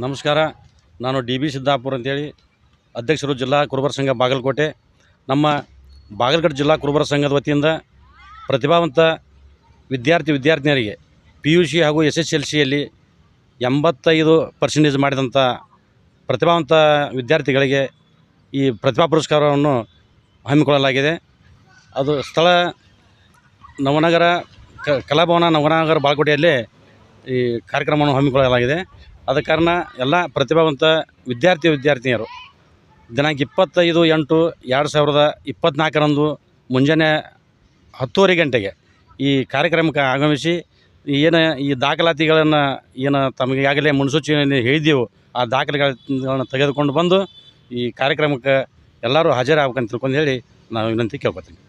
ನಮಸ್ಕಾರ. ನಾನು D B Siddapura ಅಂತೇಳಿ ಅಧ್ಯಕ್ಷರು ಜಿಲ್ಲಾ ಕುರುಬರ ಸಂಘ ಬಾಗಲಕೋಟೆ. ನಮ್ಮ ಬಾಗಲಕೋಟೆ ಜಿಲ್ಲಾ ಕುರುಬರ ಸಂಘದ ವತಿಯಿಂದ ಪ್ರತಿಭಾವಂತ ವಿದ್ಯಾರ್ಥಿನಿಯರಿಗೆ PUC ಹಾಗೂ SSLCಯಲ್ಲಿ 85% ಮಾಡಿದಂಥ ಪ್ರತಿಭಾವಂತ ವಿದ್ಯಾರ್ಥಿಗಳಿಗೆ ಈ ಪ್ರತಿಭಾ ಪುರಸ್ಕಾರವನ್ನು ಹಮ್ಮಿಕೊಳ್ಳಲಾಗಿದೆ. ಅದು ಸ್ಥಳ ನವನಗರ ಕಲಾಭವನ ನವನಗರ ಬಾಗಲಕೋಟೆಯಲ್ಲಿ ಈ ಕಾರ್ಯಕ್ರಮವನ್ನು ಹಮ್ಮಿಕೊಳ್ಳಲಾಗಿದೆ. ಆದ ಕಾರಣ ಎಲ್ಲ ಪ್ರತಿಭಾವಂತ ವಿದ್ಯಾರ್ಥಿನಿಯರು ದಿನಾಂಕ 25/8/2024 ಮುಂಜಾನೆ 10:30 ಗಂಟೆಗೆ ಈ ಕಾರ್ಯಕ್ರಮಕ್ಕೆ ಆಗಮಿಸಿ ಈ ದಾಖಲಾತಿಗಳನ್ನು ತಮಗೆ ಈಗಾಗಲೇ ಮುನ್ಸೂಚನೆಯಲ್ಲಿ ಹೇಳಿದ್ದೆವು, ಆ ದಾಖಲೆಗಳನ್ನು ತೆಗೆದುಕೊಂಡು ಬಂದು ಈ ಕಾರ್ಯಕ್ರಮಕ್ಕೆ ಎಲ್ಲರೂ ಹಾಜರಾಗಬೇಕಂತ ತಿಳ್ಕೊಂಡು ಹೇಳಿ ನಾನು ವಿನಂತಿ ಕೇಳ್ಕೊತೀನಿ.